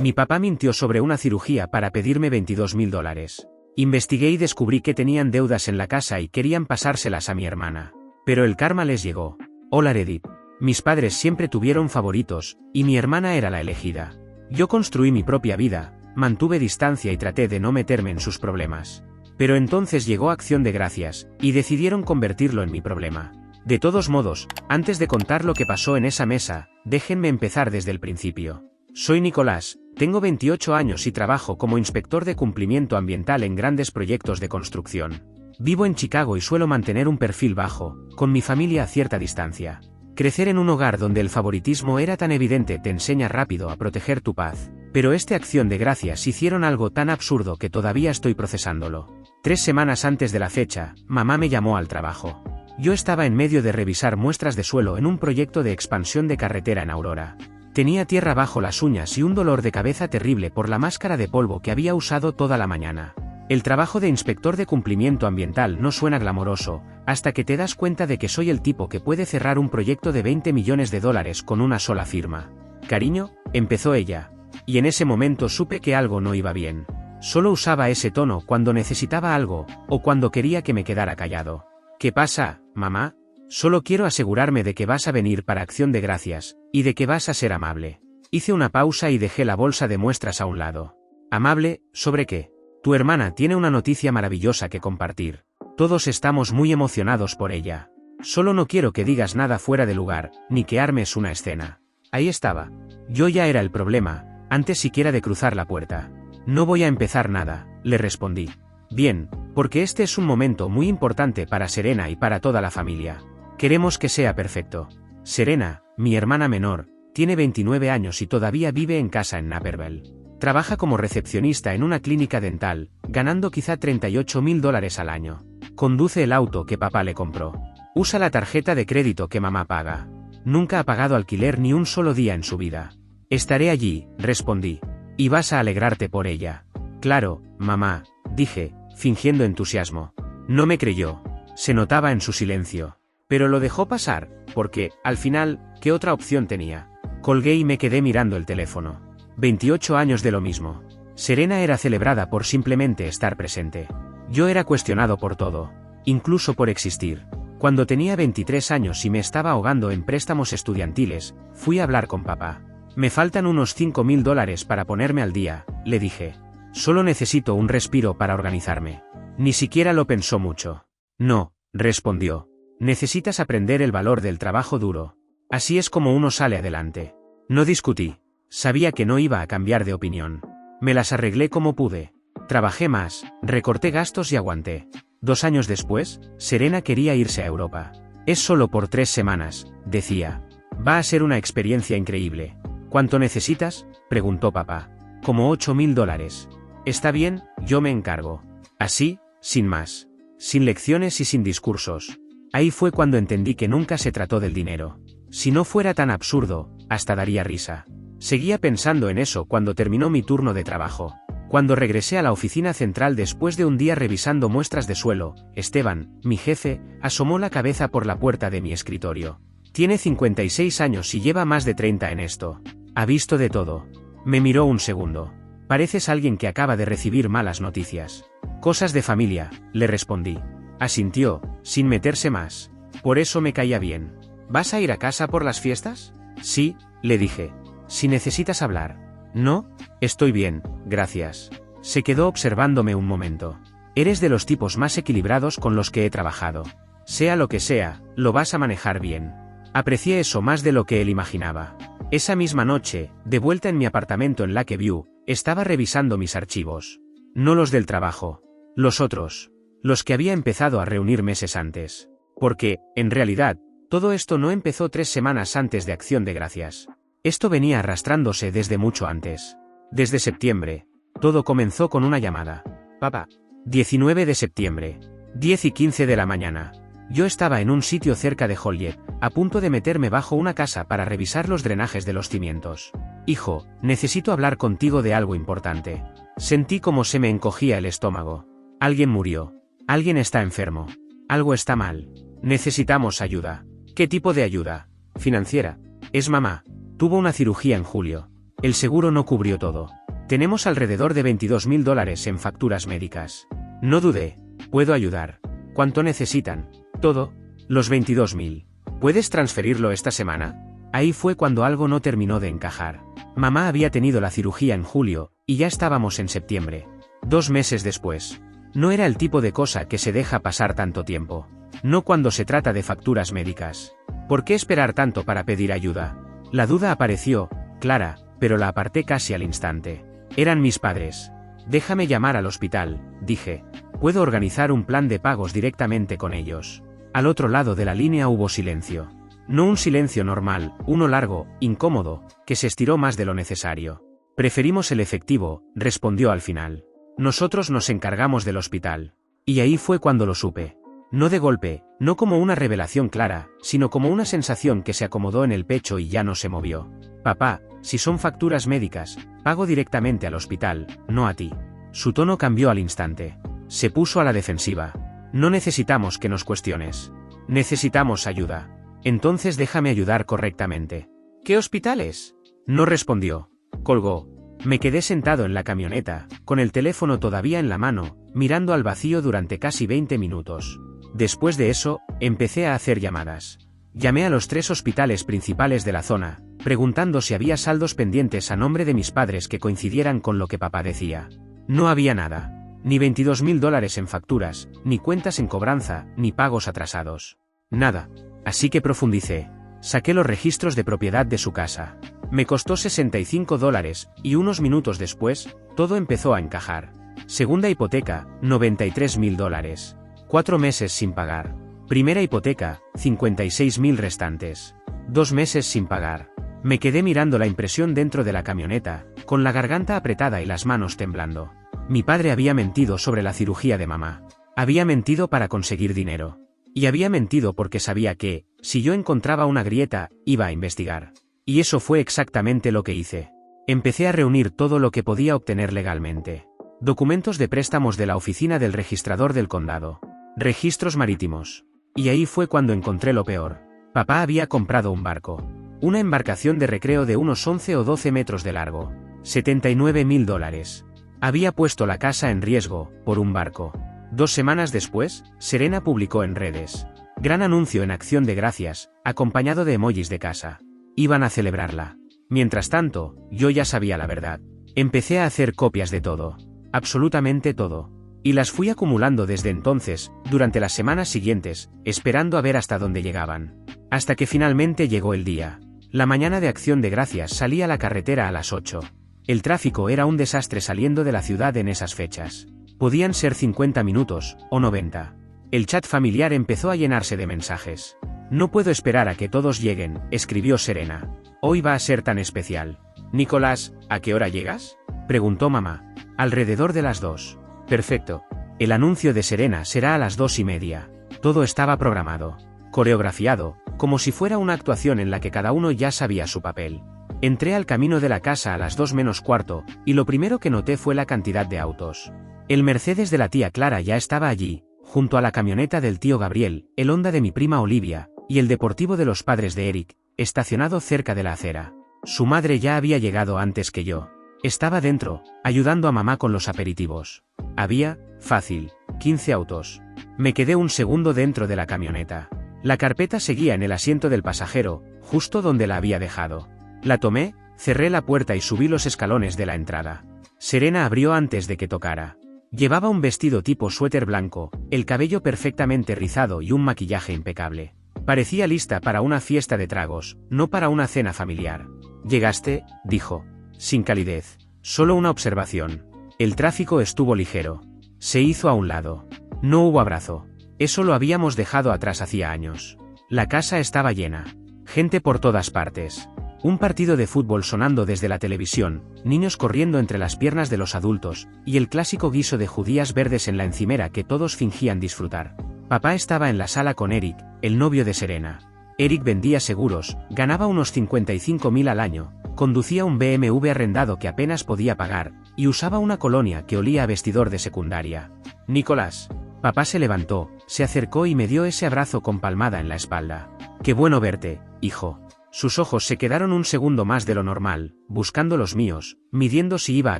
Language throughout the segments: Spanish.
Mi papá mintió sobre una cirugía para pedirme $22.000. Investigué y descubrí que tenían deudas en la casa y querían pasárselas a mi hermana. Pero el karma les llegó. Hola Reddit. Mis padres siempre tuvieron favoritos, y mi hermana era la elegida. Yo construí mi propia vida, mantuve distancia y traté de no meterme en sus problemas. Pero entonces llegó Acción de Gracias, y decidieron convertirlo en mi problema. De todos modos, antes de contar lo que pasó en esa mesa, déjenme empezar desde el principio. Soy Nicolás, tengo 28 años y trabajo como inspector de cumplimiento ambiental en grandes proyectos de construcción. Vivo en Chicago y suelo mantener un perfil bajo, con mi familia a cierta distancia. Crecer en un hogar donde el favoritismo era tan evidente te enseña rápido a proteger tu paz. Pero Acción de Gracias hicieron algo tan absurdo que todavía estoy procesándolo. 3 semanas antes de la fecha, mamá me llamó al trabajo. Yo estaba en medio de revisar muestras de suelo en un proyecto de expansión de carretera en Aurora. Tenía tierra bajo las uñas y un dolor de cabeza terrible por la máscara de polvo que había usado toda la mañana. El trabajo de inspector de cumplimiento ambiental no suena glamoroso, hasta que te das cuenta de que soy el tipo que puede cerrar un proyecto de $20 millones con una sola firma. Cariño, empezó ella. Y en ese momento supe que algo no iba bien. Solo usaba ese tono cuando necesitaba algo, o cuando quería que me quedara callado. ¿Qué pasa, mamá? Solo quiero asegurarme de que vas a venir para Acción de Gracias, y de que vas a ser amable. Hice una pausa y dejé la bolsa de muestras a un lado. ¿Amable? ¿Sobre qué? Tu hermana tiene una noticia maravillosa que compartir. Todos estamos muy emocionados por ella. Solo no quiero que digas nada fuera de lugar, ni que armes una escena. Ahí estaba. Yo ya era el problema, antes siquiera de cruzar la puerta. No voy a empezar nada, le respondí. Bien, porque este es un momento muy importante para Serena y para toda la familia. Queremos que sea perfecto. Serena, mi hermana menor, tiene 29 años y todavía vive en casa en Naperville. Trabaja como recepcionista en una clínica dental, ganando quizá $38.000 al año. Conduce el auto que papá le compró. Usa la tarjeta de crédito que mamá paga. Nunca ha pagado alquiler ni un solo día en su vida. Estaré allí, respondí. Y vas a alegrarte por ella. Claro, mamá, dije, fingiendo entusiasmo. No me creyó. Se notaba en su silencio. Pero lo dejó pasar, porque, al final, ¿qué otra opción tenía? Colgué y me quedé mirando el teléfono. 28 años de lo mismo. Serena era celebrada por simplemente estar presente. Yo era cuestionado por todo, incluso por existir. Cuando tenía 23 años y me estaba ahogando en préstamos estudiantiles, fui a hablar con papá. Me faltan unos $5.000 para ponerme al día, le dije. Solo necesito un respiro para organizarme. Ni siquiera lo pensó mucho. No, respondió. Necesitas aprender el valor del trabajo duro. Así es como uno sale adelante. No discutí. Sabía que no iba a cambiar de opinión. Me las arreglé como pude. Trabajé más, recorté gastos y aguanté. 2 años después, Serena quería irse a Europa. Es solo por 3 semanas, decía. Va a ser una experiencia increíble. ¿Cuánto necesitas? Preguntó papá. Como $8.000. Está bien, yo me encargo. Así, sin más. Sin lecciones y sin discursos. Ahí fue cuando entendí que nunca se trató del dinero. Si no fuera tan absurdo, hasta daría risa. Seguía pensando en eso cuando terminó mi turno de trabajo. Cuando regresé a la oficina central después de un día revisando muestras de suelo, Esteban, mi jefe, asomó la cabeza por la puerta de mi escritorio. Tiene 56 años y lleva más de 30 en esto. Ha visto de todo. Me miró un segundo. Pareces alguien que acaba de recibir malas noticias. Cosas de familia, le respondí. Asintió, sin meterse más. Por eso me caía bien. ¿Vas a ir a casa por las fiestas? Sí, le dije. Si necesitas hablar. No, estoy bien, gracias. Se quedó observándome un momento. Eres de los tipos más equilibrados con los que he trabajado. Sea lo que sea, lo vas a manejar bien. Aprecié eso más de lo que él imaginaba. Esa misma noche, de vuelta en mi apartamento en Lakeview, estaba revisando mis archivos. No los del trabajo. Los otros. Los que había empezado a reunir meses antes. Porque, en realidad, todo esto no empezó 3 semanas antes de Acción de Gracias. Esto venía arrastrándose desde mucho antes. Desde septiembre. Todo comenzó con una llamada. Papá. 19 de septiembre. 10:15 de la mañana. Yo estaba en un sitio cerca de Joliet, a punto de meterme bajo una casa para revisar los drenajes de los cimientos. Hijo, necesito hablar contigo de algo importante. Sentí como se me encogía el estómago. Alguien murió. Alguien está enfermo. Algo está mal. Necesitamos ayuda. ¿Qué tipo de ayuda? Financiera. Es mamá. Tuvo una cirugía en julio. El seguro no cubrió todo. Tenemos alrededor de $22.000 en facturas médicas. No dudé. Puedo ayudar. ¿Cuánto necesitan? Todo. Los 22.000. ¿Puedes transferirlo esta semana? Ahí fue cuando algo no terminó de encajar. Mamá había tenido la cirugía en julio, y ya estábamos en septiembre. 2 meses después. No era el tipo de cosa que se deja pasar tanto tiempo. No cuando se trata de facturas médicas. ¿Por qué esperar tanto para pedir ayuda? La duda apareció, clara, pero la aparté casi al instante. Eran mis padres. Déjame llamar al hospital, dije. Puedo organizar un plan de pagos directamente con ellos. Al otro lado de la línea hubo silencio. No un silencio normal, uno largo, incómodo, que se estiró más de lo necesario. Preferimos el efectivo, respondió al final. Nosotros nos encargamos del hospital. Y ahí fue cuando lo supe. No de golpe, no como una revelación clara, sino como una sensación que se acomodó en el pecho y ya no se movió. Papá, si son facturas médicas, pago directamente al hospital, no a ti. Su tono cambió al instante. Se puso a la defensiva. No necesitamos que nos cuestiones. Necesitamos ayuda. Entonces déjame ayudar correctamente. ¿Qué hospitales? No respondió. Colgó. Me quedé sentado en la camioneta, con el teléfono todavía en la mano, mirando al vacío durante casi 20 minutos. Después de eso, empecé a hacer llamadas. Llamé a los 3 hospitales principales de la zona, preguntando si había saldos pendientes a nombre de mis padres que coincidieran con lo que papá decía. No había nada. Ni $22.000 en facturas, ni cuentas en cobranza, ni pagos atrasados. Nada. Así que profundicé. Saqué los registros de propiedad de su casa. Me costó $65 y unos minutos después, todo empezó a encajar. Segunda hipoteca, $93.000. 4 meses sin pagar. Primera hipoteca, 56.000 restantes. 2 meses sin pagar. Me quedé mirando la impresión dentro de la camioneta, con la garganta apretada y las manos temblando. Mi padre había mentido sobre la cirugía de mamá. Había mentido para conseguir dinero. Y había mentido porque sabía que, si yo encontraba una grieta, iba a investigar. Y eso fue exactamente lo que hice. Empecé a reunir todo lo que podía obtener legalmente. Documentos de préstamos de la oficina del registrador del condado. Registros marítimos. Y ahí fue cuando encontré lo peor. Papá había comprado un barco. Una embarcación de recreo de unos 11 o 12 metros de largo. $79.000. Había puesto la casa en riesgo, por un barco. 2 semanas después, Serena publicó en redes. Gran anuncio en Acción de Gracias, acompañado de emojis de casa. Iban a celebrarla. Mientras tanto, yo ya sabía la verdad. Empecé a hacer copias de todo. Absolutamente todo. Y las fui acumulando desde entonces, durante las semanas siguientes, esperando a ver hasta dónde llegaban. Hasta que finalmente llegó el día. La mañana de Acción de Gracias salí a la carretera a las 8. El tráfico era un desastre saliendo de la ciudad en esas fechas. Podían ser 50 minutos, o 90. El chat familiar empezó a llenarse de mensajes. No puedo esperar a que todos lleguen, escribió Serena. Hoy va a ser tan especial. Nicolás, ¿a qué hora llegas? Preguntó mamá. Alrededor de las 2. Perfecto. El anuncio de Serena será a las 2:30. Todo estaba programado. Coreografiado, como si fuera una actuación en la que cada uno ya sabía su papel. Entré al camino de la casa a las 2 menos cuarto, y lo primero que noté fue la cantidad de autos. El Mercedes de la tía Clara ya estaba allí, junto a la camioneta del tío Gabriel, el Honda de mi prima Olivia, y el deportivo de los padres de Eric, estacionado cerca de la acera. Su madre ya había llegado antes que yo. Estaba dentro, ayudando a mamá con los aperitivos. Había, fácil, 15 autos. Me quedé un segundo dentro de la camioneta. La carpeta seguía en el asiento del pasajero, justo donde la había dejado. La tomé, cerré la puerta y subí los escalones de la entrada. Serena abrió antes de que tocara. Llevaba un vestido tipo suéter blanco, el cabello perfectamente rizado y un maquillaje impecable. Parecía lista para una fiesta de tragos, no para una cena familiar. «¿Llegaste?», dijo. Sin calidez. Solo una observación. El tráfico estuvo ligero. Se hizo a un lado. No hubo abrazo. Eso lo habíamos dejado atrás hacía años. La casa estaba llena. Gente por todas partes. Un partido de fútbol sonando desde la televisión, niños corriendo entre las piernas de los adultos, y el clásico guiso de judías verdes en la encimera que todos fingían disfrutar. Papá estaba en la sala con Eric, el novio de Serena. Eric vendía seguros, ganaba unos 55.000 al año, conducía un BMW arrendado que apenas podía pagar, y usaba una colonia que olía a vestidor de secundaria. Nicolás. Papá se levantó, se acercó y me dio ese abrazo con palmada en la espalda. «Qué bueno verte, hijo». Sus ojos se quedaron un segundo más de lo normal, buscando los míos, midiendo si iba a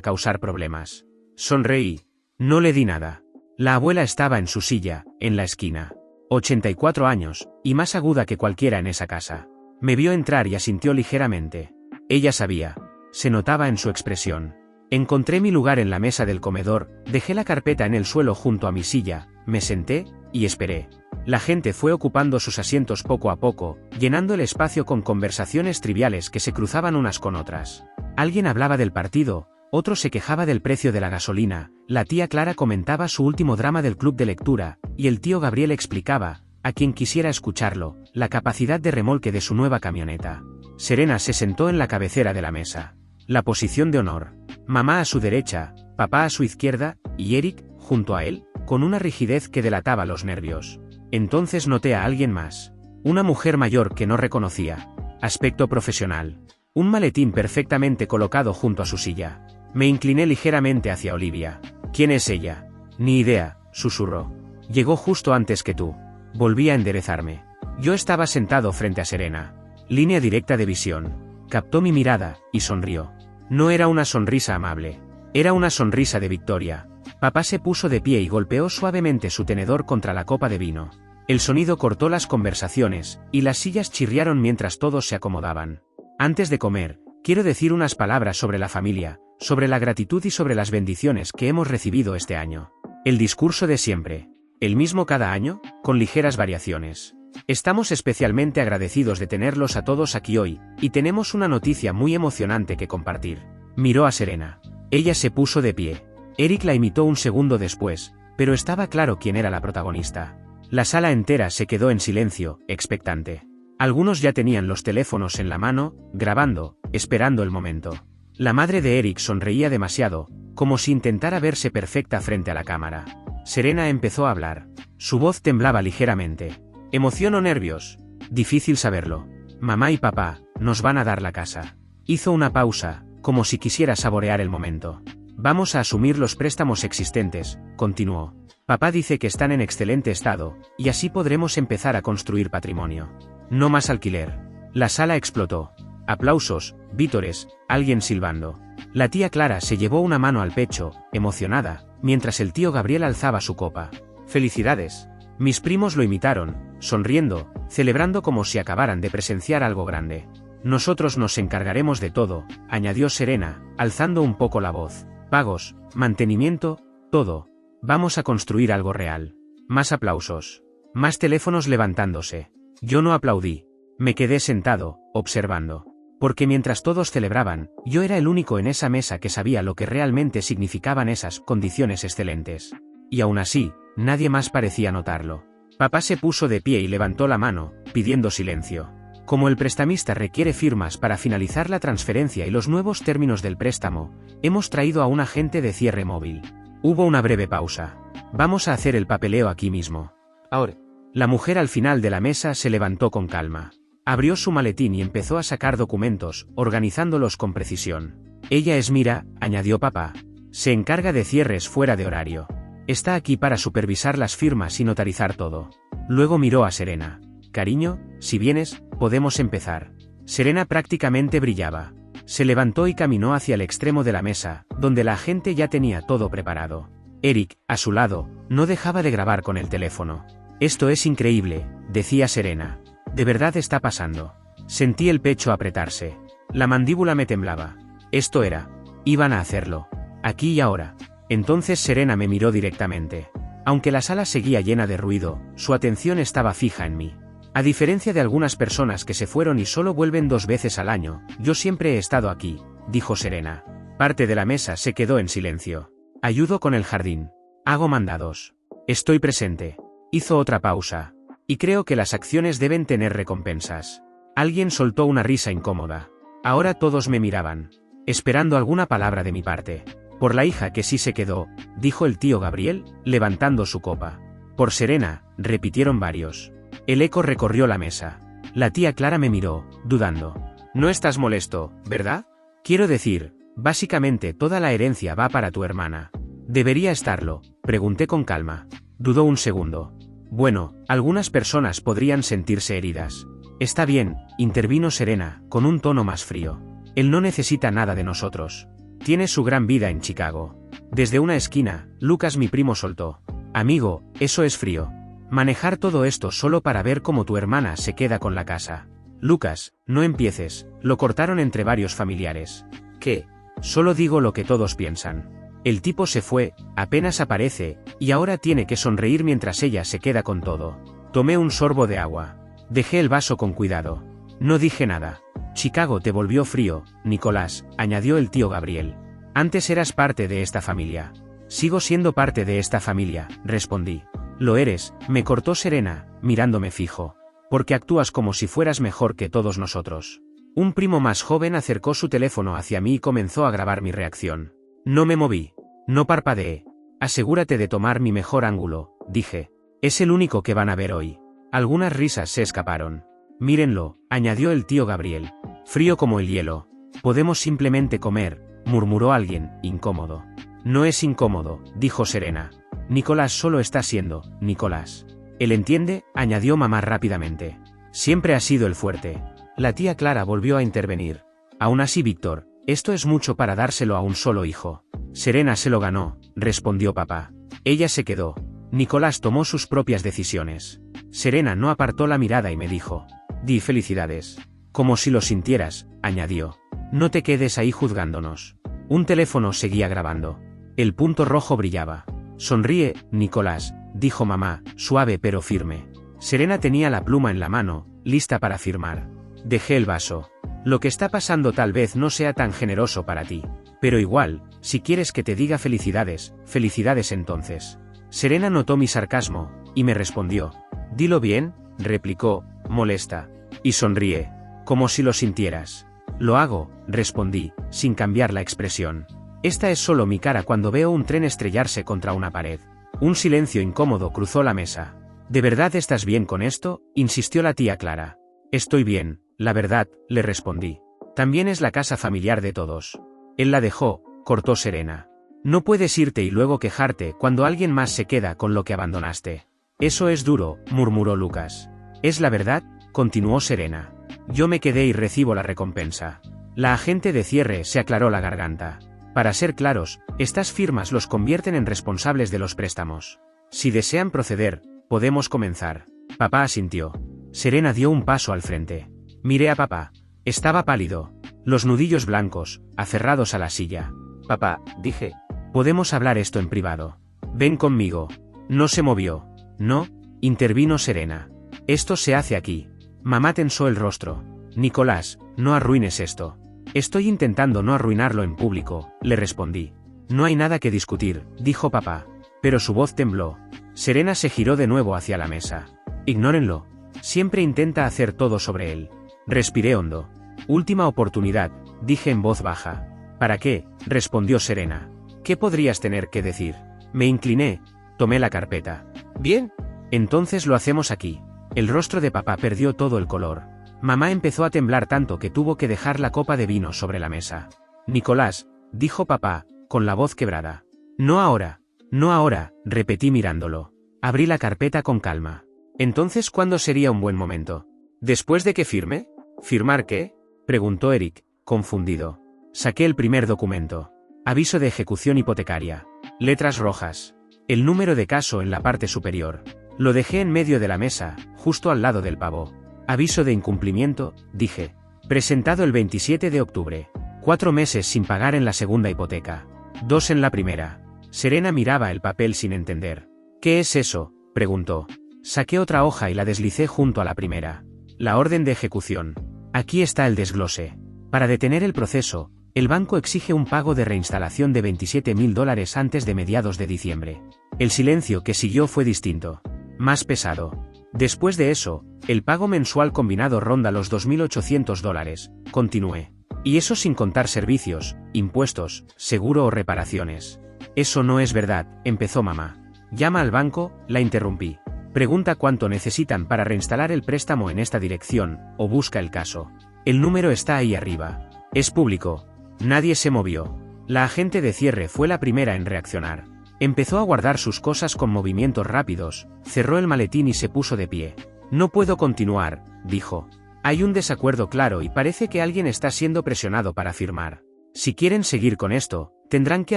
causar problemas. Sonreí. No le di nada. La abuela estaba en su silla, en la esquina. 84 años, y más aguda que cualquiera en esa casa. Me vio entrar y asintió ligeramente. Ella sabía. Se notaba en su expresión. Encontré mi lugar en la mesa del comedor, dejé la carpeta en el suelo junto a mi silla, me senté, y esperé. La gente fue ocupando sus asientos poco a poco, llenando el espacio con conversaciones triviales que se cruzaban unas con otras. Alguien hablaba del partido, otro se quejaba del precio de la gasolina, la tía Clara comentaba su último drama del club de lectura, y el tío Gabriel explicaba, a quien quisiera escucharlo, la capacidad de remolque de su nueva camioneta. Serena se sentó en la cabecera de la mesa. La posición de honor. Mamá a su derecha, papá a su izquierda, y Eric, junto a él, con una rigidez que delataba los nervios. Entonces noté a alguien más. Una mujer mayor que no reconocía. Aspecto profesional. Un maletín perfectamente colocado junto a su silla. Me incliné ligeramente hacia Olivia. ¿Quién es ella? Ni idea, susurró. Llegó justo antes que tú. Volví a enderezarme. Yo estaba sentado frente a Serena. Línea directa de visión. Captó mi mirada, y sonrió. No era una sonrisa amable. Era una sonrisa de victoria. Papá se puso de pie y golpeó suavemente su tenedor contra la copa de vino. El sonido cortó las conversaciones, y las sillas chirriaron mientras todos se acomodaban. Antes de comer, quiero decir unas palabras sobre la familia, sobre la gratitud y sobre las bendiciones que hemos recibido este año. El discurso de siempre. El mismo cada año, con ligeras variaciones. Estamos especialmente agradecidos de tenerlos a todos aquí hoy, y tenemos una noticia muy emocionante que compartir. Miró a Serena. Ella se puso de pie. Eric la imitó un segundo después, pero estaba claro quién era la protagonista. La sala entera se quedó en silencio, expectante. Algunos ya tenían los teléfonos en la mano, grabando, esperando el momento. La madre de Eric sonreía demasiado, como si intentara verse perfecta frente a la cámara. Serena empezó a hablar. Su voz temblaba ligeramente. ¿Emoción o nervios? Difícil saberlo. Mamá y papá, nos van a dar la casa. Hizo una pausa, como si quisiera saborear el momento. Vamos a asumir los préstamos existentes, continuó. Papá dice que están en excelente estado, y así podremos empezar a construir patrimonio. No más alquiler. La sala explotó. Aplausos, vítores, alguien silbando. La tía Clara se llevó una mano al pecho, emocionada, mientras el tío Gabriel alzaba su copa. ¡Felicidades! Mis primos lo imitaron, sonriendo, celebrando como si acabaran de presenciar algo grande. Nosotros nos encargaremos de todo, añadió Serena, alzando un poco la voz. Pagos, mantenimiento, todo. Vamos a construir algo real. Más aplausos. Más teléfonos levantándose. Yo no aplaudí. Me quedé sentado, observando. Porque mientras todos celebraban, yo era el único en esa mesa que sabía lo que realmente significaban esas condiciones excelentes. Y aún así, nadie más parecía notarlo. Papá se puso de pie y levantó la mano, pidiendo silencio. Como el prestamista requiere firmas para finalizar la transferencia y los nuevos términos del préstamo, hemos traído a un agente de cierre móvil. Hubo una breve pausa. Vamos a hacer el papeleo aquí mismo. Ahora. La mujer al final de la mesa se levantó con calma. Abrió su maletín y empezó a sacar documentos, organizándolos con precisión. Ella es Mira, añadió papá. Se encarga de cierres fuera de horario. Está aquí para supervisar las firmas y notarizar todo. Luego miró a Serena. Cariño, si vienes, podemos empezar. Serena prácticamente brillaba. Se levantó y caminó hacia el extremo de la mesa, donde la gente ya tenía todo preparado. Eric, a su lado, no dejaba de grabar con el teléfono. Esto es increíble, decía Serena. De verdad está pasando. Sentí el pecho apretarse. La mandíbula me temblaba. Esto era. Iban a hacerlo. Aquí y ahora. Entonces Serena me miró directamente. Aunque la sala seguía llena de ruido, su atención estaba fija en mí. A diferencia de algunas personas que se fueron y solo vuelven 2 veces al año, yo siempre he estado aquí, dijo Serena. Parte de la mesa se quedó en silencio. Ayudo con el jardín. Hago mandados. Estoy presente. Hizo otra pausa. Y creo que las acciones deben tener recompensas. Alguien soltó una risa incómoda. Ahora todos me miraban, esperando alguna palabra de mi parte. Por la hija que sí se quedó, dijo el tío Gabriel, levantando su copa. Por Serena, repitieron varios. El eco recorrió la mesa. La tía Clara me miró, dudando. No estás molesto, ¿verdad? Quiero decir, básicamente toda la herencia va para tu hermana. ¿Debería estarlo? Pregunté con calma. Dudó un segundo. Bueno, algunas personas podrían sentirse heridas. Está bien, intervino Serena, con un tono más frío. Él no necesita nada de nosotros. Tiene su gran vida en Chicago. Desde una esquina, Lucas mi primo soltó. Amigo, eso es frío. Manejar todo esto solo para ver cómo tu hermana se queda con la casa. Lucas, no empieces, lo cortaron entre varios familiares. ¿Qué? Solo digo lo que todos piensan. El tipo se fue, apenas aparece, y ahora tiene que sonreír mientras ella se queda con todo. Tomé un sorbo de agua. Dejé el vaso con cuidado. No dije nada. Chicago te volvió frío, Nicolás, añadió el tío Gabriel. Antes eras parte de esta familia. Sigo siendo parte de esta familia, respondí. Lo eres, me cortó Serena, mirándome fijo. Porque actúas como si fueras mejor que todos nosotros. Un primo más joven acercó su teléfono hacia mí y comenzó a grabar mi reacción. No me moví. No parpadeé. Asegúrate de tomar mi mejor ángulo, dije. Es el único que van a ver hoy. Algunas risas se escaparon. Mírenlo, añadió el tío Gabriel. Frío como el hielo. Podemos simplemente comer, murmuró alguien, incómodo. No es incómodo, dijo Serena. Nicolás solo está siendo, Nicolás. Él entiende, añadió mamá rápidamente. Siempre ha sido el fuerte. La tía Clara volvió a intervenir. Aún así, Víctor, esto es mucho para dárselo a un solo hijo. Serena se lo ganó, respondió papá. Ella se quedó. Nicolás tomó sus propias decisiones. Serena no apartó la mirada y me dijo. Di felicidades. Como si lo sintieras, añadió. No te quedes ahí juzgándonos. Un teléfono seguía grabando. El punto rojo brillaba. Sonríe, Nicolás, dijo mamá, suave pero firme. Serena tenía la pluma en la mano, lista para firmar. Dejé el vaso. Lo que está pasando tal vez no sea tan generoso para ti. Pero igual, si quieres que te diga felicidades, felicidades entonces. Serena notó mi sarcasmo, y me respondió. Dilo bien, replicó, molesta. Y sonríe. Como si lo sintieras. Lo hago, respondí, sin cambiar la expresión. Esta es solo mi cara cuando veo un tren estrellarse contra una pared. Un silencio incómodo cruzó la mesa. ¿De verdad estás bien con esto?, insistió la tía Clara. Estoy bien, la verdad, le respondí. También es la casa familiar de todos. Él la dejó, cortó Serena. No puedes irte y luego quejarte cuando alguien más se queda con lo que abandonaste. Eso es duro, murmuró Lucas. Es la verdad, continuó Serena. Yo me quedé y recibo la recompensa. La agente de cierre se aclaró la garganta. Para ser claros, estas firmas los convierten en responsables de los préstamos. Si desean proceder, podemos comenzar. Papá asintió. Serena dio un paso al frente. Miré a papá. Estaba pálido. Los nudillos blancos, aferrados a la silla. Papá, dije. Podemos hablar esto en privado. Ven conmigo. No se movió. No, intervino Serena. Esto se hace aquí. Mamá tensó el rostro. Nicolás, no arruines esto. Estoy intentando no arruinarlo en público, le respondí. No hay nada que discutir, dijo papá. Pero su voz tembló. Serena se giró de nuevo hacia la mesa. Ignórenlo. Siempre intenta hacer todo sobre él. Respiré hondo. Última oportunidad, dije en voz baja. ¿Para qué?, respondió Serena. ¿Qué podrías tener que decir? Me incliné. Tomé la carpeta. Bien. Entonces lo hacemos aquí. El rostro de papá perdió todo el color. Mamá empezó a temblar tanto que tuvo que dejar la copa de vino sobre la mesa. Nicolás, dijo papá, con la voz quebrada. No ahora. No ahora, repetí mirándolo. Abrí la carpeta con calma. Entonces, ¿cuándo sería un buen momento? ¿Después de que firme? ¿Firmar qué?, preguntó Eric, confundido. Saqué el primer documento. Aviso de ejecución hipotecaria. Letras rojas. El número de caso en la parte superior. Lo dejé en medio de la mesa, justo al lado del pavo. Aviso de incumplimiento, dije. Presentado el 27 de octubre. 4 meses sin pagar en la segunda hipoteca. 2 en la primera. Serena miraba el papel sin entender. ¿Qué es eso?, preguntó. Saqué otra hoja y la deslicé junto a la primera. La orden de ejecución. Aquí está el desglose. Para detener el proceso, el banco exige un pago de reinstalación de $27.000 antes de mediados de diciembre. El silencio que siguió fue distinto. Más pesado. Después de eso, el pago mensual combinado ronda los $2.800, continué. Y eso sin contar servicios, impuestos, seguro o reparaciones. Eso no es verdad, empezó mamá. Llama al banco, la interrumpí. Pregunta cuánto necesitan para reinstalar el préstamo en esta dirección, o busca el caso. El número está ahí arriba. Es público. Nadie se movió. La agente de cierre fue la primera en reaccionar. Empezó a guardar sus cosas con movimientos rápidos, cerró el maletín y se puso de pie. No puedo continuar, dijo. Hay un desacuerdo claro y parece que alguien está siendo presionado para firmar. Si quieren seguir con esto, tendrán que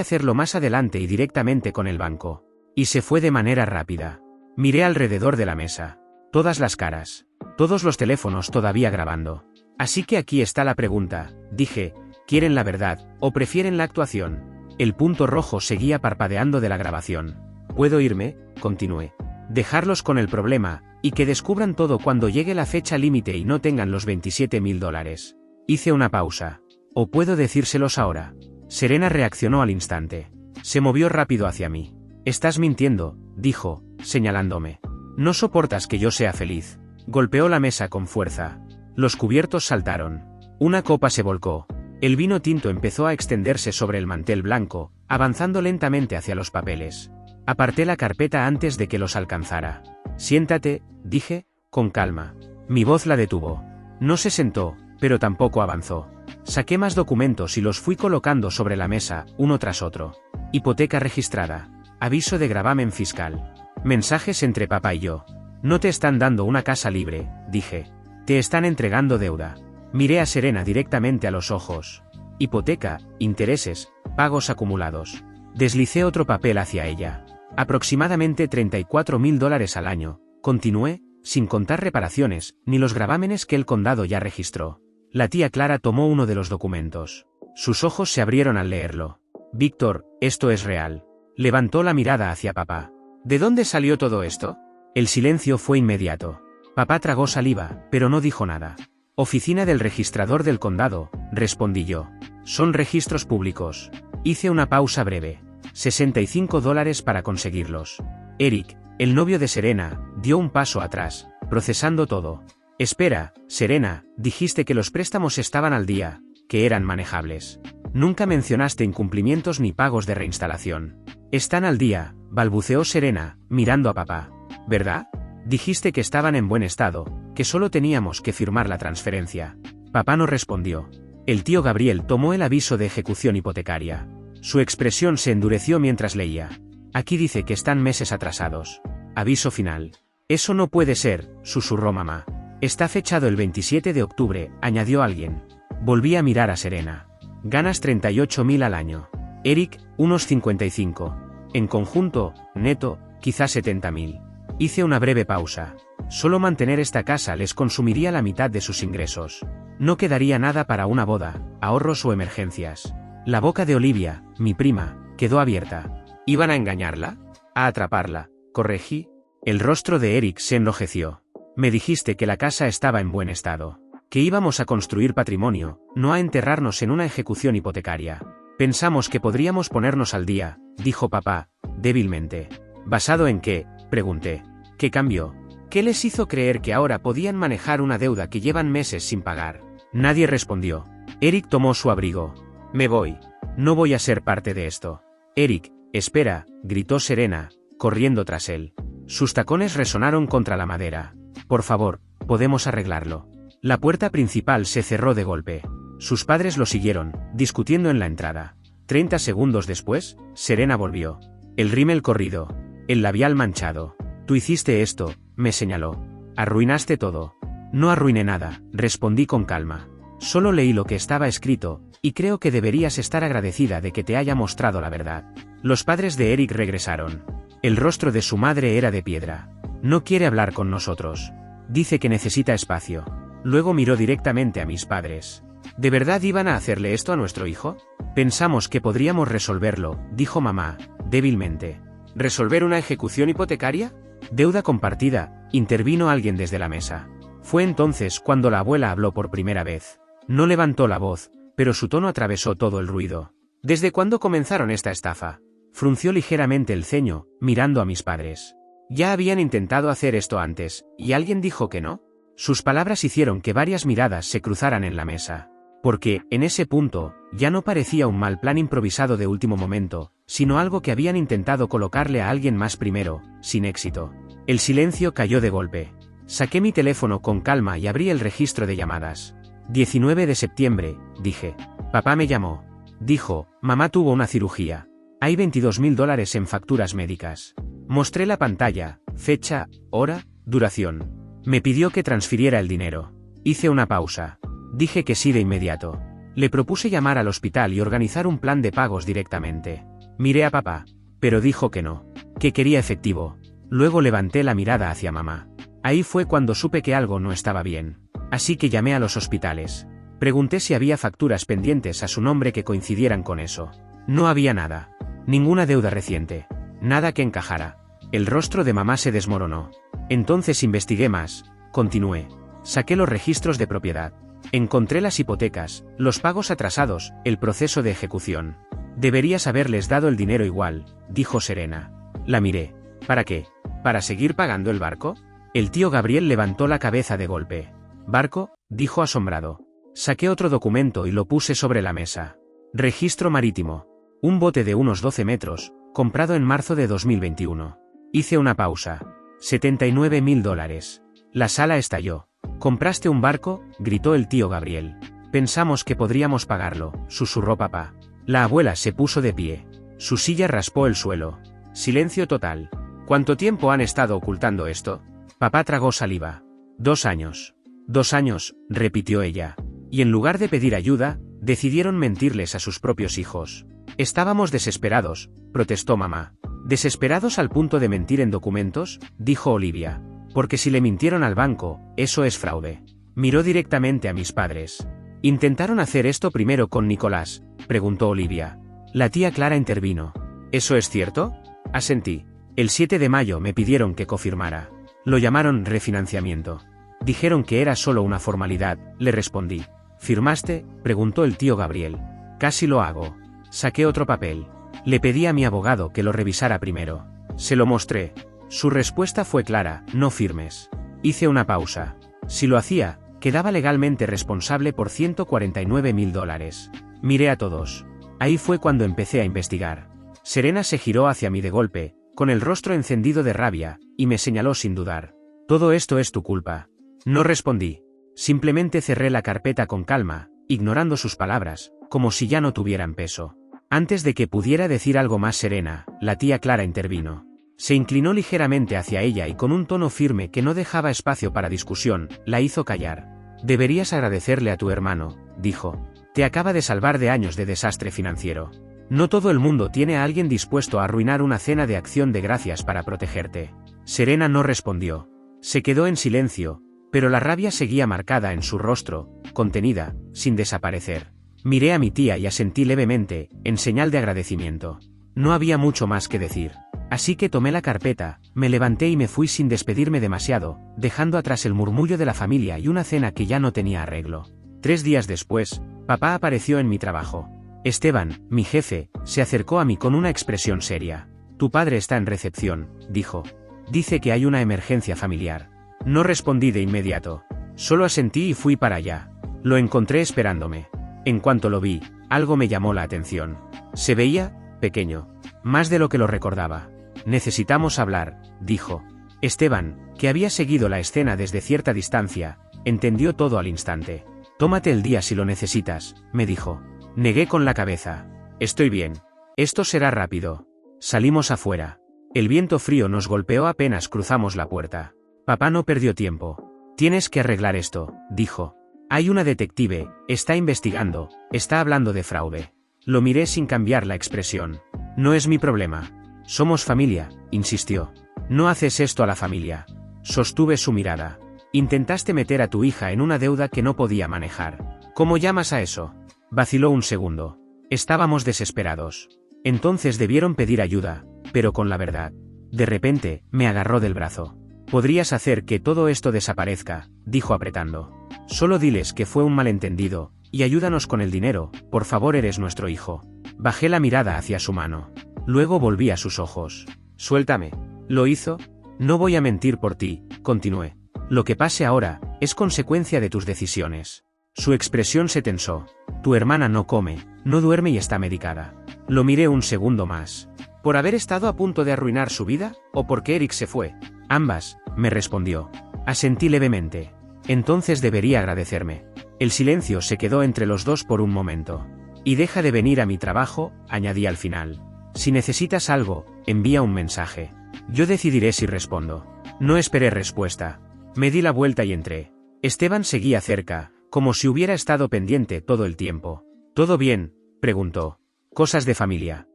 hacerlo más adelante y directamente con el banco. Y se fue de manera rápida. Miré alrededor de la mesa. Todas las caras. Todos los teléfonos todavía grabando. Así que aquí está la pregunta, dije, ¿quieren la verdad, o prefieren la actuación? El punto rojo seguía parpadeando de la grabación. ¿Puedo irme? Continué. Dejarlos con el problema, y que descubran todo cuando llegue la fecha límite y no tengan los $27.000. Hice una pausa. ¿O puedo decírselos ahora? Serena reaccionó al instante. Se movió rápido hacia mí. Estás mintiendo, dijo, señalándome. No soportas que yo sea feliz. Golpeó la mesa con fuerza. Los cubiertos saltaron. Una copa se volcó. El vino tinto empezó a extenderse sobre el mantel blanco, avanzando lentamente hacia los papeles. Aparté la carpeta antes de que los alcanzara. Siéntate, dije, con calma. Mi voz la detuvo. No se sentó, pero tampoco avanzó. Saqué más documentos y los fui colocando sobre la mesa, uno tras otro. Hipoteca registrada. Aviso de gravamen fiscal. Mensajes entre papá y yo. No te están dando una casa libre, dije. Te están entregando deuda. Miré a Serena directamente a los ojos. Hipoteca, intereses, pagos acumulados. Deslicé otro papel hacia ella. Aproximadamente $34.000 al año, continué, sin contar reparaciones, ni los gravámenes que el condado ya registró. La tía Clara tomó uno de los documentos. Sus ojos se abrieron al leerlo. Víctor, esto es real. Levantó la mirada hacia papá. ¿De dónde salió todo esto? El silencio fue inmediato. Papá tragó saliva, pero no dijo nada. Oficina del registrador del condado, respondí yo. Son registros públicos. Hice una pausa breve. $65 para conseguirlos. Eric, el novio de Serena, dio un paso atrás, procesando todo. Espera, Serena, dijiste que los préstamos estaban al día, que eran manejables. Nunca mencionaste incumplimientos ni pagos de reinstalación. Están al día, balbuceó Serena, mirando a papá. ¿Verdad? Dijiste que estaban en buen estado, que solo teníamos que firmar la transferencia. Papá no respondió. El tío Gabriel tomó el aviso de ejecución hipotecaria. Su expresión se endureció mientras leía. Aquí dice que están meses atrasados. Aviso final. Eso no puede ser, susurró mamá. Está fechado el 27 de octubre, añadió alguien. Volví a mirar a Serena. Ganas 38.000 al año. Eric, unos 55. En conjunto, neto, quizás 70.000. Hice una breve pausa. Solo mantener esta casa les consumiría la mitad de sus ingresos. No quedaría nada para una boda, ahorros o emergencias. La boca de Olivia, mi prima, quedó abierta. ¿Iban a engañarla? A atraparla, corregí. El rostro de Eric se enrojeció. Me dijiste que la casa estaba en buen estado. Que íbamos a construir patrimonio, no a enterrarnos en una ejecución hipotecaria. Pensamos que podríamos ponernos al día, dijo papá, débilmente. ¿Basado en qué?, pregunté. ¿Qué cambió? ¿Qué les hizo creer que ahora podían manejar una deuda que llevan meses sin pagar? Nadie respondió. Eric tomó su abrigo. Me voy. No voy a ser parte de esto. Eric, espera, gritó Serena, corriendo tras él. Sus tacones resonaron contra la madera. Por favor, podemos arreglarlo. La puerta principal se cerró de golpe. Sus padres lo siguieron, discutiendo en la entrada. 30 segundos después, Serena volvió. El rímel corrido. El labial manchado. Tú hiciste esto, me señaló. Arruinaste todo. No arruiné nada, respondí con calma. Solo leí lo que estaba escrito, y creo que deberías estar agradecida de que te haya mostrado la verdad. Los padres de Eric regresaron. El rostro de su madre era de piedra. No quiere hablar con nosotros. Dice que necesita espacio. Luego miró directamente a mis padres. ¿De verdad iban a hacerle esto a nuestro hijo? Pensamos que podríamos resolverlo, dijo mamá, débilmente. ¿Resolver una ejecución hipotecaria? Deuda compartida, intervino alguien desde la mesa. Fue entonces cuando la abuela habló por primera vez. No levantó la voz, pero su tono atravesó todo el ruido. ¿Desde cuándo comenzaron esta estafa? Frunció ligeramente el ceño, mirando a mis padres. Ya habían intentado hacer esto antes, ¿y alguien dijo que no? Sus palabras hicieron que varias miradas se cruzaran en la mesa. Porque, en ese punto, ya no parecía un mal plan improvisado de último momento, sino algo que habían intentado colocarle a alguien más primero, sin éxito. El silencio cayó de golpe. Saqué mi teléfono con calma y abrí el registro de llamadas. 19 de septiembre, dije. Papá me llamó. Dijo, mamá tuvo una cirugía. Hay $22.000 en facturas médicas. Mostré la pantalla, fecha, hora, duración. Me pidió que transfiriera el dinero. Hice una pausa. Dije que sí de inmediato. Le propuse llamar al hospital y organizar un plan de pagos directamente. Miré a papá, pero dijo que no, que quería efectivo. Luego levanté la mirada hacia mamá. Ahí fue cuando supe que algo no estaba bien. Así que llamé a los hospitales. Pregunté si había facturas pendientes a su nombre que coincidieran con eso. No había nada. Ninguna deuda reciente. Nada que encajara. El rostro de mamá se desmoronó. Entonces investigué más. Continué. Saqué los registros de propiedad. Encontré las hipotecas, los pagos atrasados, el proceso de ejecución. Deberías haberles dado el dinero igual, dijo Serena. La miré. ¿Para qué? ¿Para seguir pagando el barco? El tío Gabriel levantó la cabeza de golpe. ¿Barco?, dijo asombrado. Saqué otro documento y lo puse sobre la mesa. Registro marítimo. Un bote de unos 12 metros, comprado en marzo de 2021. Hice una pausa. $79.000. La sala estalló. ¿Compraste un barco?, gritó el tío Gabriel. Pensamos que podríamos pagarlo, susurró papá. La abuela se puso de pie. Su silla raspó el suelo. Silencio total. ¿Cuánto tiempo han estado ocultando esto? Papá tragó saliva. 2 años. 2 años, repitió ella. Y en lugar de pedir ayuda, decidieron mentirles a sus propios hijos. Estábamos desesperados, protestó mamá. ¿Desesperados al punto de mentir en documentos?, dijo Olivia. Porque si le mintieron al banco, eso es fraude. Miró directamente a mis padres. ¿Intentaron hacer esto primero con Nicolás?, preguntó Olivia. La tía Clara intervino. ¿Eso es cierto? Asentí. El 7 de mayo me pidieron que confirmara. Lo llamaron refinanciamiento. Dijeron que era solo una formalidad, le respondí. ¿Firmaste?, preguntó el tío Gabriel. Casi lo hago. Saqué otro papel. Le pedí a mi abogado que lo revisara primero. Se lo mostré. Su respuesta fue clara: no firmes. Hice una pausa. Si lo hacía, quedaba legalmente responsable por $149.000. Miré a todos. Ahí fue cuando empecé a investigar. Serena se giró hacia mí de golpe, con el rostro encendido de rabia, y me señaló sin dudar. Todo esto es tu culpa. No respondí. Simplemente cerré la carpeta con calma, ignorando sus palabras, como si ya no tuvieran peso. Antes de que pudiera decir algo más, Serena, la tía Clara intervino. Se inclinó ligeramente hacia ella y con un tono firme que no dejaba espacio para discusión, la hizo callar. Deberías agradecerle a tu hermano, dijo. Te acaba de salvar de años de desastre financiero. No todo el mundo tiene a alguien dispuesto a arruinar una cena de acción de gracias para protegerte. Serena no respondió. Se quedó en silencio, pero la rabia seguía marcada en su rostro, contenida, sin desaparecer. Miré a mi tía y asentí levemente, en señal de agradecimiento. No había mucho más que decir. Así que tomé la carpeta, me levanté y me fui sin despedirme demasiado, dejando atrás el murmullo de la familia y una cena que ya no tenía arreglo. 3 días después, papá apareció en mi trabajo. Esteban, mi jefe, se acercó a mí con una expresión seria. Tu padre está en recepción, dijo. Dice que hay una emergencia familiar. No respondí de inmediato. Solo asentí y fui para allá. Lo encontré esperándome. En cuanto lo vi, algo me llamó la atención. Se veía pequeño. Más de lo que lo recordaba. Necesitamos hablar, dijo. Esteban, que había seguido la escena desde cierta distancia, entendió todo al instante. Tómate el día si lo necesitas, me dijo. Negué con la cabeza. Estoy bien. Esto será rápido. Salimos afuera. El viento frío nos golpeó apenas cruzamos la puerta. Papá no perdió tiempo. Tienes que arreglar esto, dijo. Hay una detective, está investigando, está hablando de fraude. Lo miré sin cambiar la expresión. No es mi problema. Somos familia, insistió. No haces esto a la familia. Sostuve su mirada. Intentaste meter a tu hija en una deuda que no podía manejar. ¿Cómo llamas a eso? Vaciló un segundo. Estábamos desesperados. Entonces debieron pedir ayuda, pero con la verdad. De repente, me agarró del brazo. Podrías hacer que todo esto desaparezca, dijo apretando. Solo diles que fue un malentendido, y ayúdanos con el dinero, por favor, eres nuestro hijo. Bajé la mirada hacia su mano. Luego volví a sus ojos. Suéltame. ¿Lo hizo? No voy a mentir por ti, continué. Lo que pase ahora, es consecuencia de tus decisiones. Su expresión se tensó. Tu hermana no come, no duerme y está medicada. Lo miré un segundo más. ¿Por haber estado a punto de arruinar su vida, o porque Eric se fue? Ambas, me respondió. Asentí levemente. Entonces debería agradecerme. El silencio se quedó entre los dos por un momento. Y deja de venir a mi trabajo, añadí al final. Si necesitas algo, envía un mensaje. Yo decidiré si respondo. No esperé respuesta. Me di la vuelta y entré. Esteban seguía cerca, como si hubiera estado pendiente todo el tiempo. ¿Todo bien?, preguntó. Cosas de familia.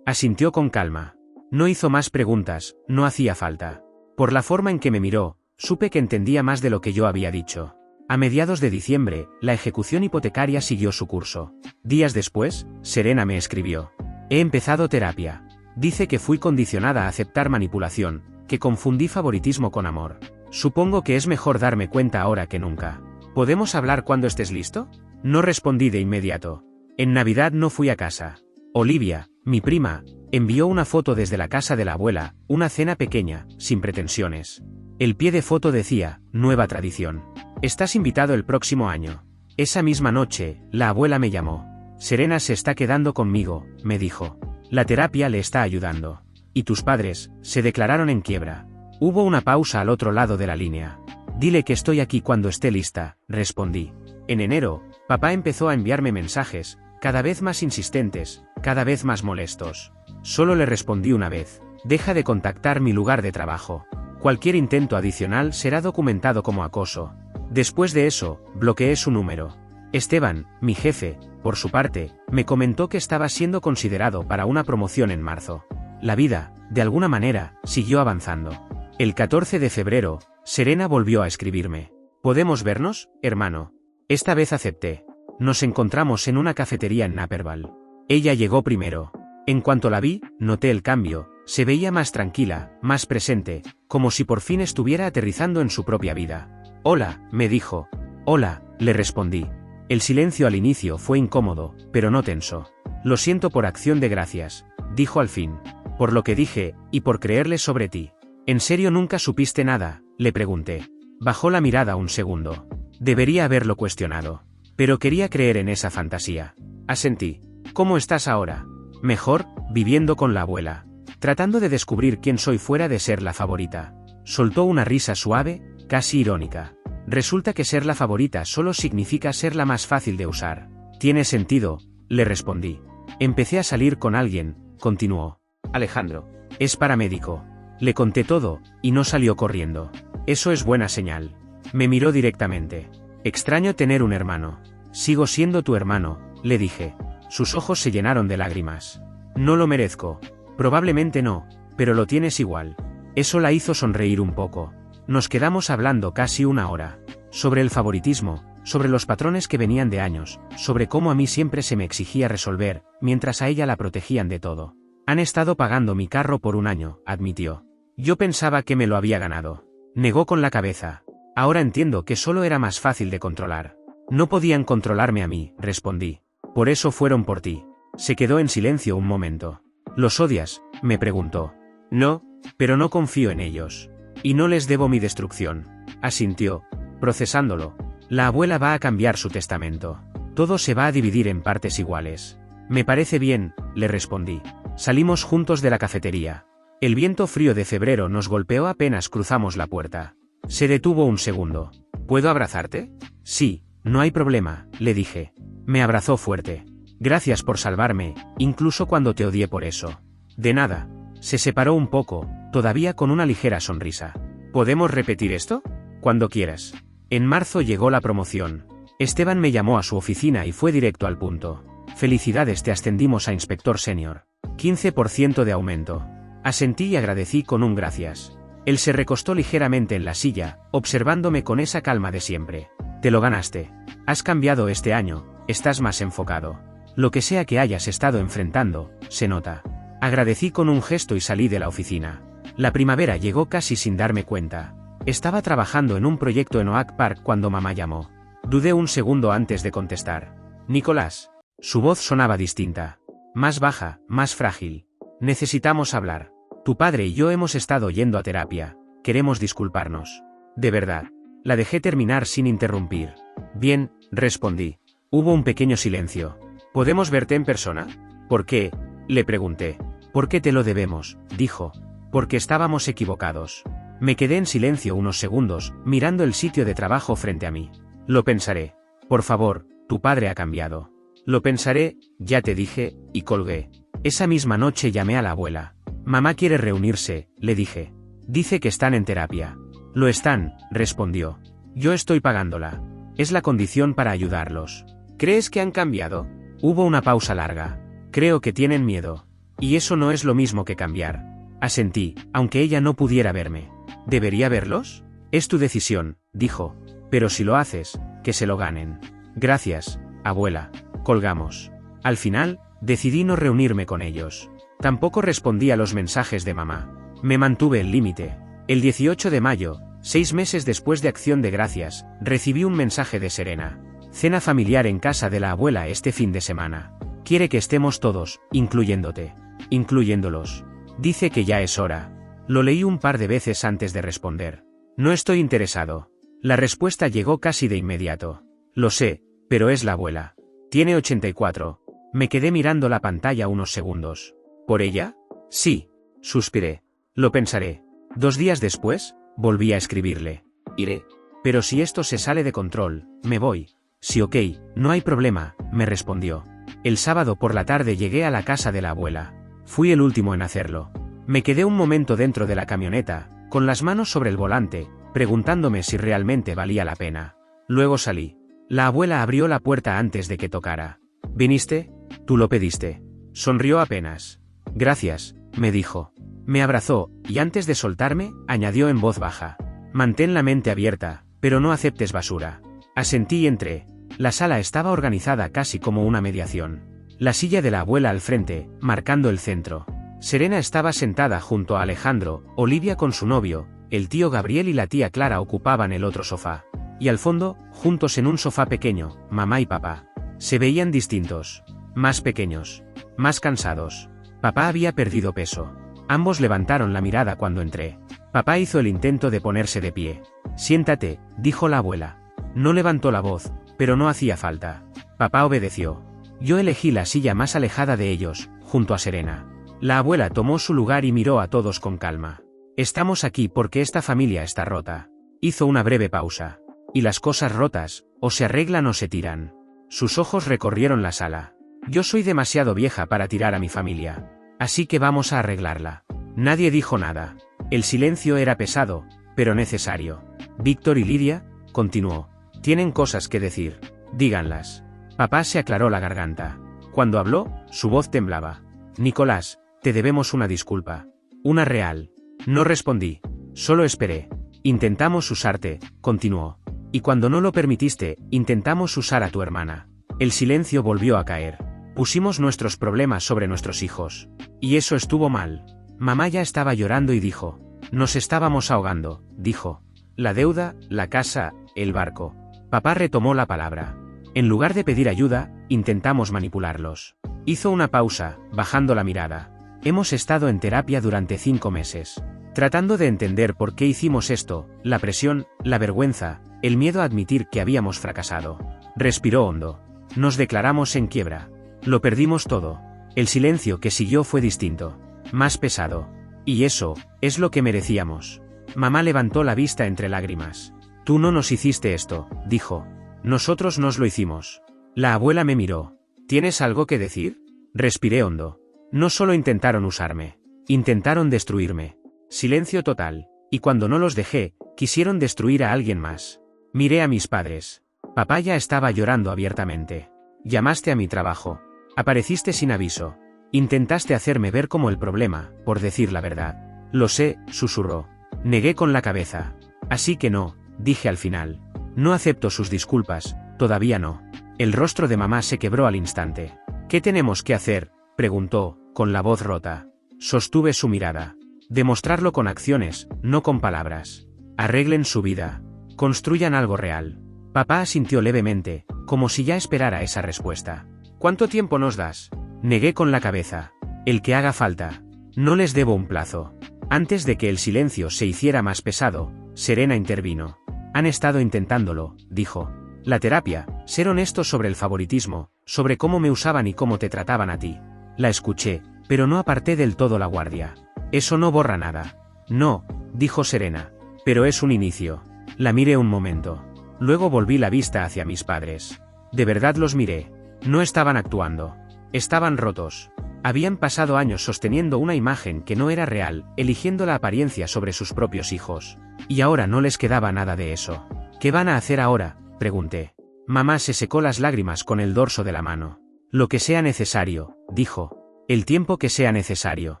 Asintió con calma. No hizo más preguntas, no hacía falta. Por la forma en que me miró, supe que entendía más de lo que yo había dicho. A mediados de diciembre, la ejecución hipotecaria siguió su curso. Días después, Serena me escribió. He empezado terapia. Dice que fui condicionada a aceptar manipulación, que confundí favoritismo con amor. Supongo que es mejor darme cuenta ahora que nunca. ¿Podemos hablar cuando estés listo? No respondí de inmediato. En Navidad no fui a casa. Olivia, mi prima, envió una foto desde la casa de la abuela, una cena pequeña, sin pretensiones. El pie de foto decía, nueva tradición. Estás invitado el próximo año. Esa misma noche, la abuela me llamó. Serena se está quedando conmigo, me dijo. La terapia le está ayudando. Y tus padres, se declararon en quiebra. Hubo una pausa al otro lado de la línea. Dile que estoy aquí cuando esté lista, respondí. En enero, papá empezó a enviarme mensajes, cada vez más insistentes, cada vez más molestos. Solo le respondí una vez. Deja de contactar mi lugar de trabajo. Cualquier intento adicional será documentado como acoso. Después de eso, bloqueé su número. Esteban, mi jefe, por su parte, me comentó que estaba siendo considerado para una promoción en marzo. La vida, de alguna manera, siguió avanzando. El 14 de febrero, Serena volvió a escribirme. ¿Podemos vernos, hermano? Esta vez acepté. Nos encontramos en una cafetería en Naperville. Ella llegó primero. En cuanto la vi, noté el cambio. Se veía más tranquila, más presente, como si por fin estuviera aterrizando en su propia vida. Hola, me dijo. Hola, le respondí. El silencio al inicio fue incómodo, pero no tenso. Lo siento por acción de gracias, dijo al fin. Por lo que dije, y por creerle sobre ti. ¿En serio nunca supiste nada?, le pregunté. Bajó la mirada un segundo. Debería haberlo cuestionado. Pero quería creer en esa fantasía. Asentí. ¿Cómo estás ahora? Mejor, viviendo con la abuela. Tratando de descubrir quién soy fuera de ser la favorita. Soltó una risa suave, casi irónica. Resulta que ser la favorita solo significa ser la más fácil de usar. Tiene sentido, le respondí. Empecé a salir con alguien, continuó. Alejandro. Es paramédico. Le conté todo, y no salió corriendo. Eso es buena señal. Me miró directamente. Extraño tener un hermano. Sigo siendo tu hermano, le dije. Sus ojos se llenaron de lágrimas. No lo merezco. Probablemente no, pero lo tienes igual. Eso la hizo sonreír un poco. Nos quedamos hablando casi una hora. Sobre el favoritismo, sobre los patrones que venían de años, sobre cómo a mí siempre se me exigía resolver, mientras a ella la protegían de todo. Han estado pagando mi carro por un año, admitió. Yo pensaba que me lo había ganado. Negó con la cabeza. Ahora entiendo que solo era más fácil de controlar. No podían controlarme a mí, respondí. Por eso fueron por ti. Se quedó en silencio un momento. ¿Los odias?, me preguntó. No, pero no confío en ellos. Y no les debo mi destrucción. Asintió, procesándolo. La abuela va a cambiar su testamento. Todo se va a dividir en partes iguales. Me parece bien, le respondí. Salimos juntos de la cafetería. El viento frío de febrero nos golpeó apenas cruzamos la puerta. Se detuvo un segundo. ¿Puedo abrazarte? Sí, no hay problema, le dije. Me abrazó fuerte. Gracias por salvarme, incluso cuando te odié por eso. De nada. Se separó un poco, todavía con una ligera sonrisa. ¿Podemos repetir esto? Cuando quieras. En marzo llegó la promoción. Esteban me llamó a su oficina y fue directo al punto. Felicidades, te ascendimos a inspector senior. 15% de aumento. Asentí y agradecí con un gracias. Él se recostó ligeramente en la silla, observándome con esa calma de siempre. Te lo ganaste. Has cambiado este año, estás más enfocado. Lo que sea que hayas estado enfrentando, se nota. Agradecí con un gesto y salí de la oficina. La primavera llegó casi sin darme cuenta. Estaba trabajando en un proyecto en Oak Park cuando mamá llamó. Dudé un segundo antes de contestar. Nicolás. Su voz sonaba distinta. Más baja, más frágil. Necesitamos hablar. Tu padre y yo hemos estado yendo a terapia. Queremos disculparnos. De verdad. La dejé terminar sin interrumpir. Bien, respondí. Hubo un pequeño silencio. ¿Podemos verte en persona? ¿Por qué?, le pregunté. ¿Por qué te lo debemos?, dijo. Porque estábamos equivocados. Me quedé en silencio unos segundos, mirando el sitio de trabajo frente a mí. Lo pensaré. Por favor, tu padre ha cambiado. Lo pensaré, ya te dije, y colgué. Esa misma noche llamé a la abuela. Mamá quiere reunirse, le dije. Dice que están en terapia. Lo están, respondió. Yo estoy pagándola. Es la condición para ayudarlos. ¿Crees que han cambiado? Hubo una pausa larga. Creo que tienen miedo. Y eso no es lo mismo que cambiar. Asentí, aunque ella no pudiera verme. ¿Debería verlos? Es tu decisión, dijo. Pero si lo haces, que se lo ganen. Gracias, abuela. Colgamos. Al final, decidí no reunirme con ellos. Tampoco respondí a los mensajes de mamá. Me mantuve el límite. El 18 de mayo, 6 meses después de Acción de Gracias, recibí un mensaje de Serena. Cena familiar en casa de la abuela este fin de semana. Quiere que estemos todos, incluyéndote. Incluyéndolos. Dice que ya es hora. Lo leí un par de veces antes de responder. No estoy interesado. La respuesta llegó casi de inmediato. Lo sé, pero es la abuela. Tiene 84. Me quedé mirando la pantalla unos segundos. ¿Por ella? Sí. Suspiré. Lo pensaré. 2 días después, volví a escribirle. Iré. Pero si esto se sale de control, me voy. Sí, ok, no hay problema, me respondió. El sábado por la tarde llegué a la casa de la abuela. Fui el último en hacerlo. Me quedé un momento dentro de la camioneta, con las manos sobre el volante, preguntándome si realmente valía la pena. Luego salí. La abuela abrió la puerta antes de que tocara. ¿Viniste? Tú lo pediste. Sonrió apenas. Gracias, me dijo. Me abrazó, y antes de soltarme, añadió en voz baja. Mantén la mente abierta, pero no aceptes basura. Asentí y entré. La sala estaba organizada casi como una mediación. La silla de la abuela al frente, marcando el centro. Serena estaba sentada junto a Alejandro, Olivia con su novio, el tío Gabriel y la tía Clara ocupaban el otro sofá. Y al fondo, juntos en un sofá pequeño, mamá y papá. Se veían distintos. Más pequeños. Más cansados. Papá había perdido peso. Ambos levantaron la mirada cuando entré. Papá hizo el intento de ponerse de pie. Siéntate, dijo la abuela. No levantó la voz, pero no hacía falta. Papá obedeció. Yo elegí la silla más alejada de ellos, junto a Serena. La abuela tomó su lugar y miró a todos con calma. Estamos aquí porque esta familia está rota. Hizo una breve pausa. Y las cosas rotas, o se arreglan o se tiran. Sus ojos recorrieron la sala. Yo soy demasiado vieja para tirar a mi familia. Así que vamos a arreglarla. Nadie dijo nada. El silencio era pesado, pero necesario. Víctor y Lidia, continuó. Tienen cosas que decir. Díganlas. Papá se aclaró la garganta. Cuando habló, su voz temblaba. Nicolás, te debemos una disculpa. Una real. No respondí. Solo esperé. Intentamos usarte, continuó. Y cuando no lo permitiste, intentamos usar a tu hermana. El silencio volvió a caer. Pusimos nuestros problemas sobre nuestros hijos. Y eso estuvo mal. Mamá ya estaba llorando y dijo. Nos estábamos ahogando, dijo. La deuda, la casa, el barco. Papá retomó la palabra. En lugar de pedir ayuda, intentamos manipularlos. Hizo una pausa, bajando la mirada. Hemos estado en terapia durante 5 meses. Tratando de entender por qué hicimos esto, la presión, la vergüenza, el miedo a admitir que habíamos fracasado. Respiró hondo. Nos declaramos en quiebra. Lo perdimos todo. El silencio que siguió fue distinto. Más pesado. Y eso, es lo que merecíamos. Mamá levantó la vista entre lágrimas. Tú no nos hiciste esto, dijo. Nosotros nos lo hicimos. La abuela me miró. ¿Tienes algo que decir? Respiré hondo. No solo intentaron usarme. Intentaron destruirme. Silencio total. Y cuando no los dejé, quisieron destruir a alguien más. Miré a mis padres. Papá ya estaba llorando abiertamente. Llamaste a mi trabajo. Apareciste sin aviso. Intentaste hacerme ver como el problema, por decir la verdad. Lo sé, susurró. Negué con la cabeza. Así que no, dije al final. No acepto sus disculpas, todavía no. El rostro de mamá se quebró al instante. ¿Qué tenemos que hacer?, preguntó, con la voz rota. Sostuve su mirada. Demostrarlo con acciones, no con palabras. Arreglen su vida. Construyan algo real. Papá asintió levemente, como si ya esperara esa respuesta. ¿Cuánto tiempo nos das? Negué con la cabeza. El que haga falta. No les debo un plazo. Antes de que el silencio se hiciera más pesado, Serena intervino. Han estado intentándolo, dijo. La terapia, ser honestos sobre el favoritismo, sobre cómo me usaban y cómo te trataban a ti. La escuché, pero no aparté del todo la guardia. Eso no borra nada. No, dijo Serena. Pero es un inicio. La miré un momento. Luego volví la vista hacia mis padres. De verdad los miré. No estaban actuando. Estaban rotos. Habían pasado años sosteniendo una imagen que no era real, eligiendo la apariencia sobre sus propios hijos. Y ahora no les quedaba nada de eso. ¿Qué van a hacer ahora?, pregunté. Mamá se secó las lágrimas con el dorso de la mano. Lo que sea necesario, dijo. El tiempo que sea necesario.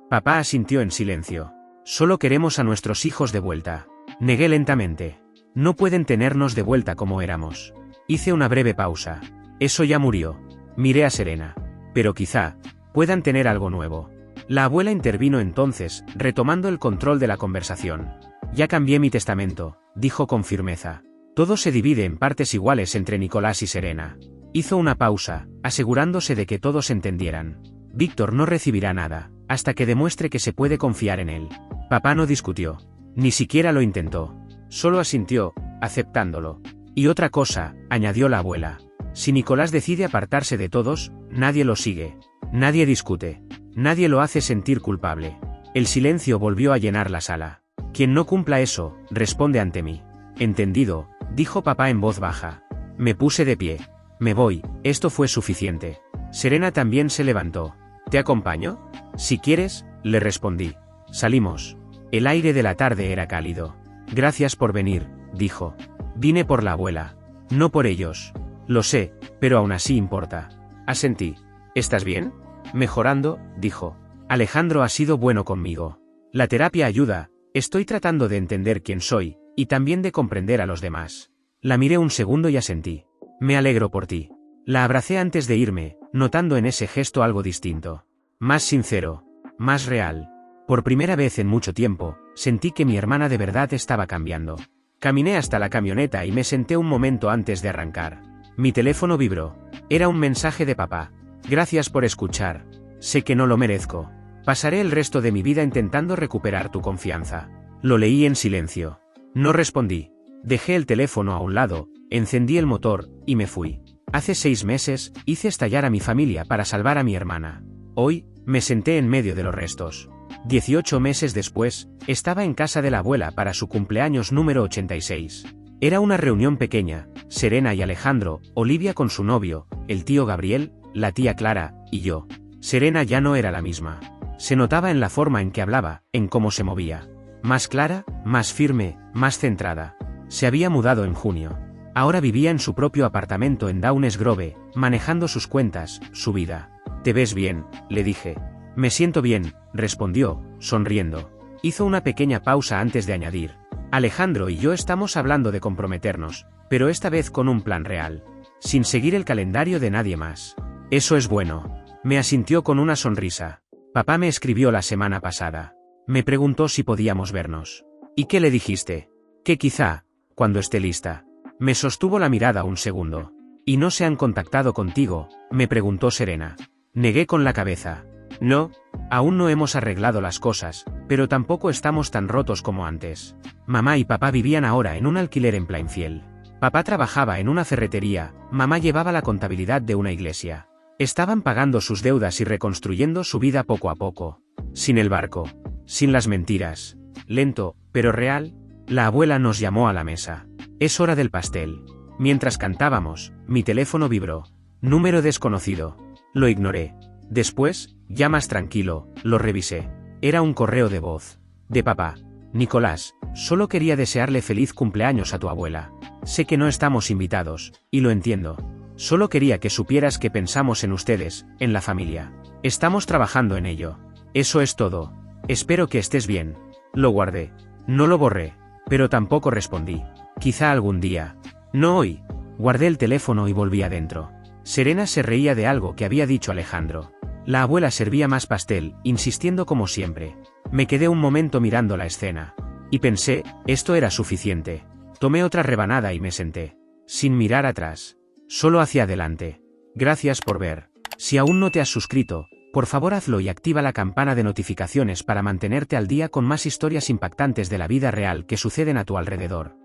Papá asintió en silencio. Solo queremos a nuestros hijos de vuelta. Negué lentamente. No pueden tenernos de vuelta como éramos. Hice una breve pausa. Eso ya murió. Miré a Serena. Pero quizá puedan tener algo nuevo. La abuela intervino entonces, retomando el control de la conversación. Ya cambié mi testamento, dijo con firmeza. Todo se divide en partes iguales entre Nicolás y Serena. Hizo una pausa, asegurándose de que todos entendieran. Víctor no recibirá nada, hasta que demuestre que se puede confiar en él. Papá no discutió. Ni siquiera lo intentó. Solo asintió, aceptándolo. Y otra cosa, añadió la abuela. Si Nicolás decide apartarse de todos, nadie lo sigue. Nadie discute. Nadie lo hace sentir culpable. El silencio volvió a llenar la sala. Quien no cumpla eso, responde ante mí. Entendido, dijo papá en voz baja. Me puse de pie. Me voy, esto fue suficiente. Serena también se levantó. ¿Te acompaño? Si quieres, le respondí. Salimos. El aire de la tarde era cálido. Gracias por venir, dijo. Vine por la abuela. No por ellos. Lo sé, pero aún así importa. Asentí. ¿Estás bien? Mejorando, dijo. Alejandro ha sido bueno conmigo. La terapia ayuda, estoy tratando de entender quién soy, y también de comprender a los demás. La miré un segundo y asentí. Me alegro por ti. La abracé antes de irme, notando en ese gesto algo distinto. Más sincero. Más real. Por primera vez en mucho tiempo, sentí que mi hermana de verdad estaba cambiando. Caminé hasta la camioneta y me senté un momento antes de arrancar. Mi teléfono vibró. Era un mensaje de papá. Gracias por escuchar. Sé que no lo merezco. Pasaré el resto de mi vida intentando recuperar tu confianza. Lo leí en silencio. No respondí. Dejé el teléfono a un lado, encendí el motor, y me fui. Hace 6 meses, hice estallar a mi familia para salvar a mi hermana. Hoy, me senté en medio de los restos. 18 meses después, estaba en casa de la abuela para su cumpleaños número 86. Era una reunión pequeña, Serena y Alejandro, Olivia con su novio, el tío Gabriel, la tía Clara, y yo. Serena ya no era la misma. Se notaba en la forma en que hablaba, en cómo se movía. Más clara, más firme, más centrada. Se había mudado en junio. Ahora vivía en su propio apartamento en Downes Grove, manejando sus cuentas, su vida. «Te ves bien», le dije. «Me siento bien», respondió, sonriendo. Hizo una pequeña pausa antes de añadir. «Alejandro y yo estamos hablando de comprometernos, pero esta vez con un plan real. Sin seguir el calendario de nadie más». «Eso es bueno». Me asintió con una sonrisa. «Papá me escribió la semana pasada. Me preguntó si podíamos vernos». «¿Y qué le dijiste?» «Que quizá, cuando esté lista». Me sostuvo la mirada un segundo. «¿Y no se han contactado contigo?», me preguntó Serena. Negué con la cabeza. «No, aún no hemos arreglado las cosas, pero tampoco estamos tan rotos como antes. Mamá y papá vivían ahora en un alquiler en Plainfield. Papá trabajaba en una ferretería, mamá llevaba la contabilidad de una iglesia. Estaban pagando sus deudas y reconstruyendo su vida poco a poco. Sin el barco. Sin las mentiras. Lento, pero real». La abuela nos llamó a la mesa. «Es hora del pastel». Mientras cantábamos, mi teléfono vibró. Número desconocido. Lo ignoré. Después, ya más tranquilo, lo revisé. Era un correo de voz. De papá. «Nicolás, solo quería desearle feliz cumpleaños a tu abuela. Sé que no estamos invitados, y lo entiendo. Solo quería que supieras que pensamos en ustedes, en la familia. Estamos trabajando en ello. Eso es todo. Espero que estés bien». Lo guardé. No lo borré. Pero tampoco respondí. Quizá algún día. No hoy. Guardé el teléfono y volví adentro. Serena se reía de algo que había dicho Alejandro. La abuela servía más pastel, insistiendo como siempre. Me quedé un momento mirando la escena. Y pensé, esto era suficiente. Tomé otra rebanada y me senté. Sin mirar atrás. Solo hacia adelante. Gracias por ver. Si aún no te has suscrito, por favor hazlo y activa la campana de notificaciones para mantenerte al día con más historias impactantes de la vida real que suceden a tu alrededor.